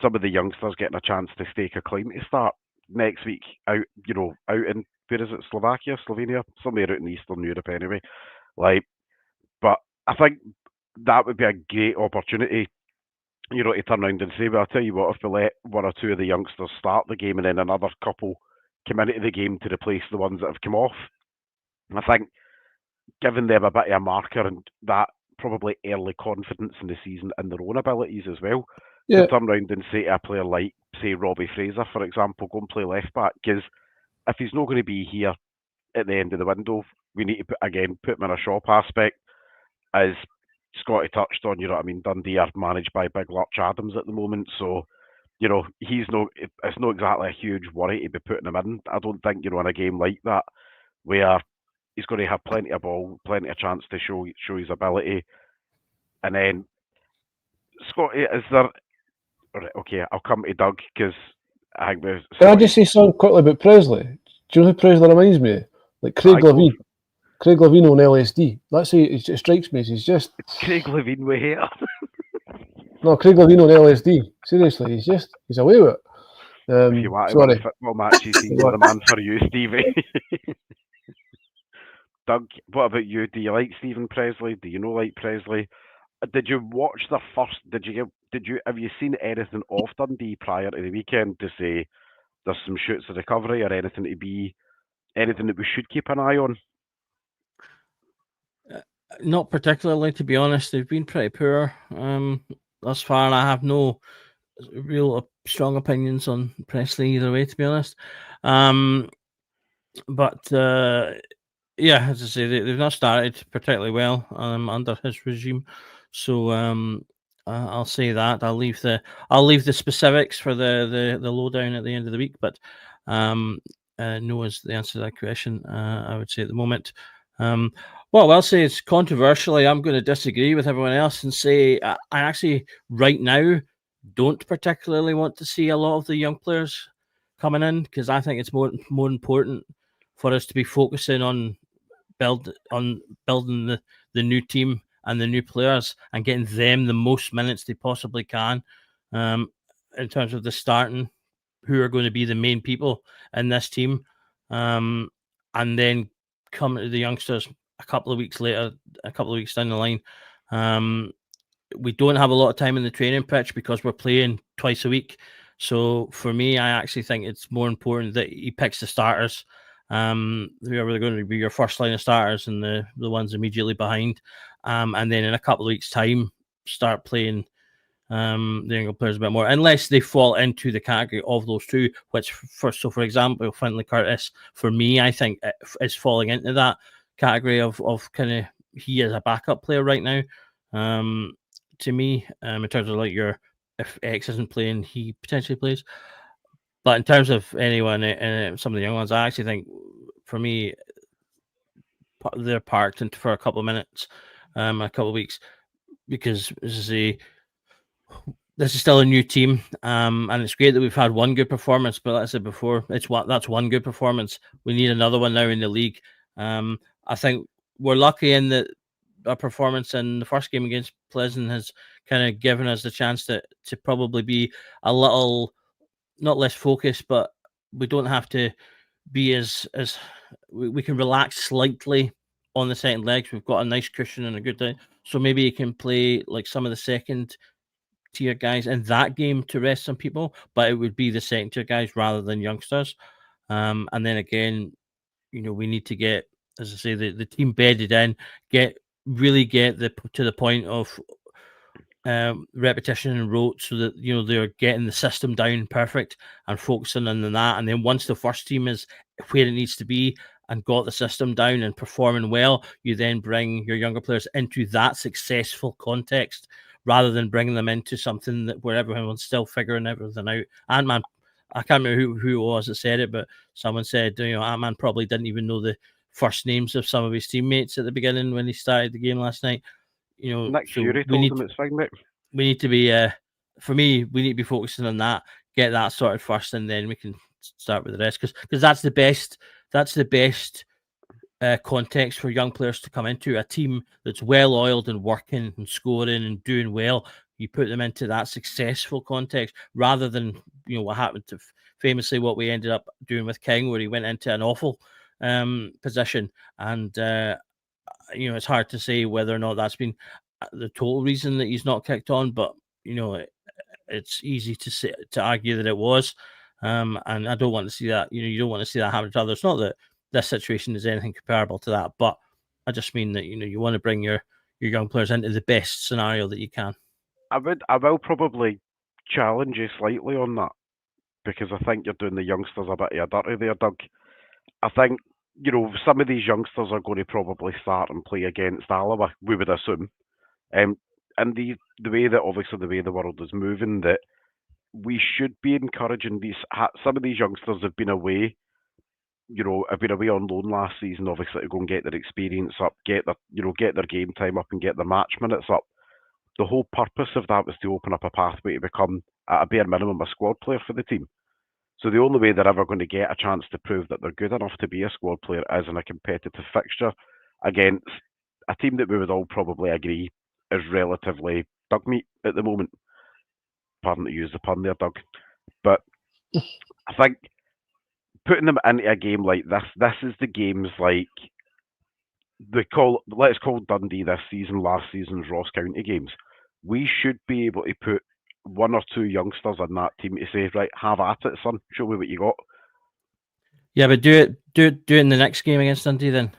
some of the youngsters getting a chance to stake a claim to start next week out in, where is it, Slovenia, somewhere out in Eastern Europe anyway. But I think that would be a great opportunity, to turn around and say, well, I'll tell you what, if we let one or two of the youngsters start the game and then another couple come into the game to replace the ones that have come off, I think giving them a bit of a marker and that probably early confidence in the season and their own abilities as well, to turn around and say to a player like, say, Robbie Fraser, for example, go and play left back, because if he's not going to be here at the end of the window, we need to put him in a shop aspect. As Scotty touched on, Dundee are managed by Big Lurch Adams at the moment, so it's not exactly a huge worry to be putting him in. I don't think, in a game like that where he's going to have plenty of ball, plenty of chance to show his ability. And then, Scotty, is there... Right, okay, I'll come to Doug, because I think there's... Can I just say something quickly about Presley? Do you know who Presley reminds me of? Like Craig Levine. Craig Levine on LSD. That's it strikes me as he's just... Craig Levine with hair. No, Craig Levine on LSD. Seriously, he's away with it. If you want to win a football match, he's the man for you, Stevie. Doug, what about you? Do you like Stephen Presley? Do you know like Presley? Did you watch the first? Have you seen anything of Dundee prior to the weekend to say there's some shoots of recovery or anything that we should keep an eye on? Not particularly, to be honest. They've been pretty poor thus far, and I have no real strong opinions on Presley either way, to be honest. But yeah, as I say, they've not started particularly well under his regime. So I'll say that. I'll leave the specifics for the lowdown at the end of the week. But no is the answer to that question. I would say at the moment. Well, I'll say it's controversially. I'm going to disagree with everyone else and say I actually right now don't particularly want to see a lot of the young players coming in, because I think it's more important for us to be focusing on building the new team and the new players and getting them the most minutes they possibly can, in terms of the starting, who are going to be the main people in this team, and then come to the youngsters a couple of weeks later, a couple of weeks down the line. We don't have a lot of time in the training pitch because we're playing twice a week. So for me, I actually think it's more important that he picks the starters, whoever are going to be your first line of starters and the ones immediately behind. And then in a couple of weeks' time, start playing the younger players a bit more, unless they fall into the category of those two, which for example, Finlay Curtis, for me, I think is falling into that category of kind of, he is a backup player right now. To me, in terms of like if X isn't playing, he potentially plays. But in terms of anyone, some of the young ones, I actually think, for me, they're parked for a couple of minutes, a couple of weeks, because this is still a new team, and it's great that we've had one good performance. But like I said before, that's one good performance. We need another one now in the league. I think we're lucky in that our performance in the first game against Plzen has kind of given us the chance to probably be a little, not less focused, but we don't have to be as we can relax slightly on the second legs. We've got a nice cushion and a good day, so maybe you can play like some of the second tier guys in that game to rest some people, but it would be the second tier guys rather than youngsters. And then again, we need to get, as I say, the team bedded in, really get to the point of repetition and rote, so that they're getting the system down perfect and focusing on that. And then once the first team is where it needs to be and got the system down and performing well, you then bring your younger players into that successful context, rather than bringing them into something where everyone's still figuring everything out. Ant-Man, I can't remember who it was that said it, but someone said, Ant-Man probably didn't even know the first names of some of his teammates at the beginning when he started the game last night. Nick So Fury told him it's fine, mate. we need to be, for me, we need to be focusing on that, get that sorted first, and then we can start with the rest, because that's the best. That's the best context for young players to come into, a team that's well oiled and working and scoring and doing well. You put them into that successful context, rather than what happened to famously what we ended up doing with King, where he went into an awful position, and it's hard to say whether or not that's been the total reason that he's not kicked on, but it's easy to argue that it was, and I don't want to see that. You don't want to see that happen to others. Not that this situation is anything comparable to that, but I just mean that you want to bring your young players into the best scenario that you can. I will probably challenge you slightly on that, because I think you're doing the youngsters a bit of a dirty there, Doug. I think some of these youngsters are going to probably start and play against Alaba, we would assume, and the way the world is moving, that we should be encouraging some of these youngsters have been away. Have been away on loan last season, obviously, to go and get their experience up, get their game time up, and get their match minutes up. The whole purpose of that was to open up a pathway to become, at a bare minimum, a squad player for the team. So the only way they're ever going to get a chance to prove that they're good enough to be a squad player is in a competitive fixture against a team that we would all probably agree is relatively dug meat at the moment. Pardon to use the pun there, Doug. But I think putting them into a game like this is the games like let's call Dundee this season, last season's Ross County games. We should be able to put one or two youngsters in that team to say, right, have at it, son. Show me what you got. Yeah, but do it in the next game against Dundee then,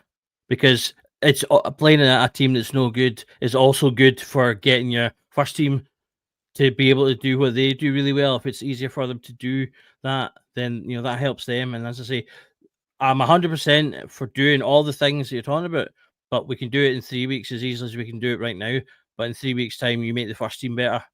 because it's playing a team that's no good is also good for getting your first team to be able to do what they do really well. If it's easier for them to do that, then that helps them. And as I say, I'm 100% for doing all the things that you're talking about, but we can do it in 3 weeks as easily as we can do it right now. But in 3 weeks' time, you make the first team better.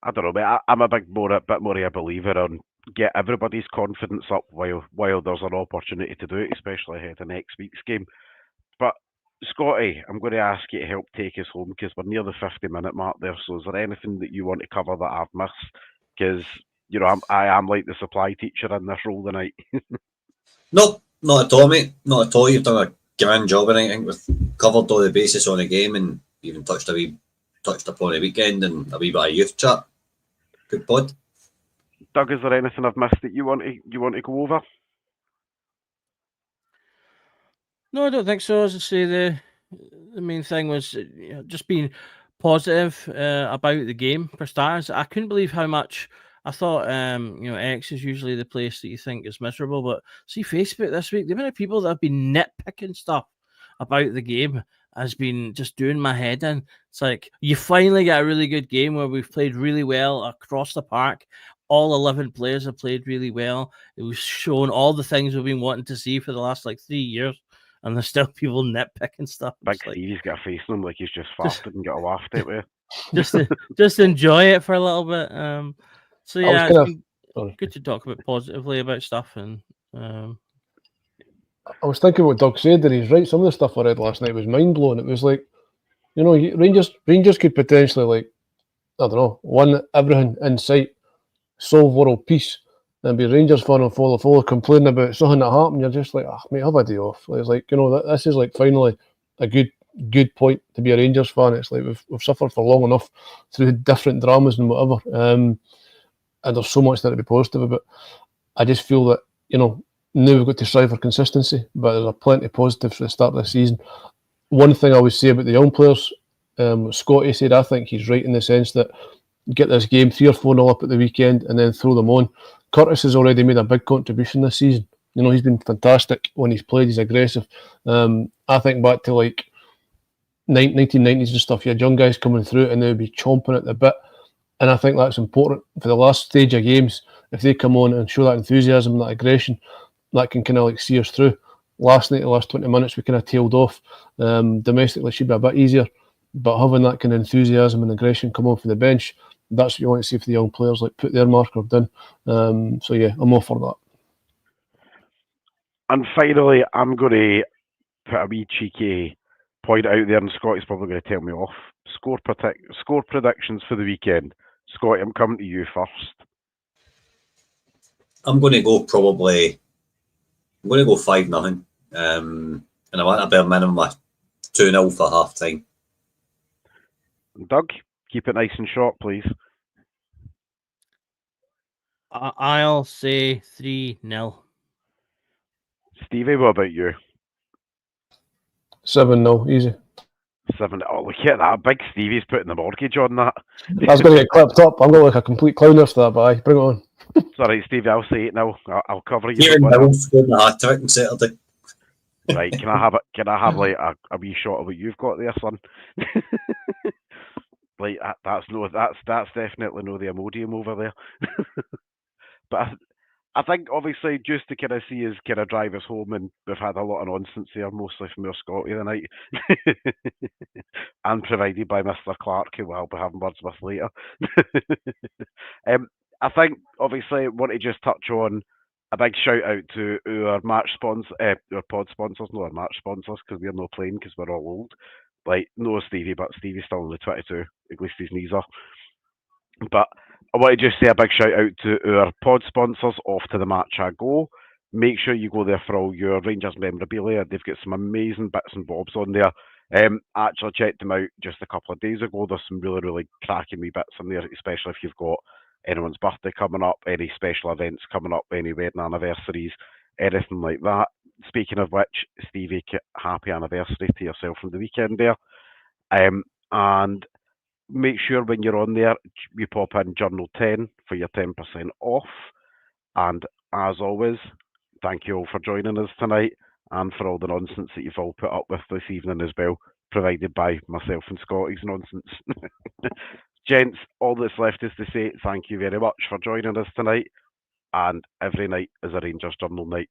I don't know, mate. I'm a bit more of a believer on get everybody's confidence up while there's an opportunity to do it, especially ahead of next week's game. But Scotty, I'm going to ask you to help take us home because we're near the 50-minute mark there. So is there anything that you want to cover that I've missed? Because I am like the supply teacher in this role tonight. No, not at all, mate. Not at all. You've done a grand job, and I think we've covered all the bases on the game, and even touched upon the weekend and a wee bit of youth chat. Good pod. Doug, is there anything I've missed that you want to go over? No, I don't think so. As I say, the main thing was just being positive about the game for starters. I couldn't believe how much I thought. X is usually the place that you think is miserable, but see Facebook this week, the amount of people that have been nitpicking stuff about the game has been just doing my head in. It's like you finally get a really good game where we've played really well across the park. All 11 players have played really well. It was shown all the things we've been wanting to see for the last 3 years. And there's still people nitpicking stuff. Big Stevie's got a face on him like he's just farted and got a laughed at with. Just enjoy it for a little bit. So yeah, it's been good to talk about positively about stuff. And I was thinking what Doug said, and he's right. Some of the stuff I read last night was mind blowing. It was like, Rangers could potentially win everything in sight, solve world peace, and be Rangers fan and follow complaining about something that happened. You're just like, mate, have a day off. It's like, this is like finally a good point to be a Rangers fan. It's like we've suffered for long enough through different dramas and whatever, and there's so much there to be positive about. I just feel that now we've got to strive for consistency, but there's a plenty of positives for the start of the season. One thing I would say about the young players, Scotty said, I think he's right in the sense that get this game 3 or 4-0 up at the weekend and then throw them on. Curtis has already made a big contribution this season. He's been fantastic when he's played. He's aggressive. I think back to like 1990s and stuff. You had young guys coming through and they'd be chomping at the bit. And I think that's important for the last stage of games. If they come on and show that enthusiasm and that aggression, that can kind of like see us through. Last night, the last 20 minutes, we kind of tailed off. Domestically should be a bit easier. But having that kind of enthusiasm and aggression come on for the bench, that's what you want to see for the young players, like put their marker down. So yeah, I'm all for that. And finally, I'm going to put a wee cheeky point out there, and Scotty's probably going to tell me off. Score predictions for the weekend. Scotty, I'm coming to you first. I'm going to go 5-0. And I want a bare minimum of 2-0 for half time. Doug, keep it nice and short, please. I'll say 3-0. Stevie, what about you? 7-0, easy. 7. Oh, look at that. Big Stevie's putting the mortgage on that. I was going to get clipped up. I'm going like a complete clown after that, but aye, bring it on. It's all right, Stevie. I'll say it now. I'll cover you. Kieran Mills scored the hat-trick on Saturday. Right, can I have like a wee shot of what you've got there, son? Like that's definitely no the Imodium over there. But I think obviously just to kind of see us kind of drive us home, and we've had a lot of nonsense here, mostly from your Scotty tonight, and provided by Mr. Clark, who we'll be having words with later. I think obviously want to just touch on a big shout out to our match sponsors, our pod sponsors, not our match sponsors, because we're not playing because we're all old. Like, no Stevie, but Stevie's still only 22, at least his knees are. But I want to just say a big shout out to our pod sponsors, Off to the Match I Go. Make sure you go there for all your Rangers memorabilia. They've got some amazing bits and bobs on there. Actually checked them out just a couple of days ago. There's some really, really cracking wee bits in there, especially if you've got anyone's birthday coming up, any special events coming up, any wedding anniversaries, anything like that. Speaking of which, Stevie, happy anniversary to yourself from the weekend there. And make sure when you're on there, you pop in Journal 10 for your 10% off. And as always, thank you all for joining us tonight and for all the nonsense that you've all put up with this evening as well, provided by myself and Scotty's nonsense. Gents, all that's left is to say thank you very much for joining us tonight, and every night is a Rangers Journal night.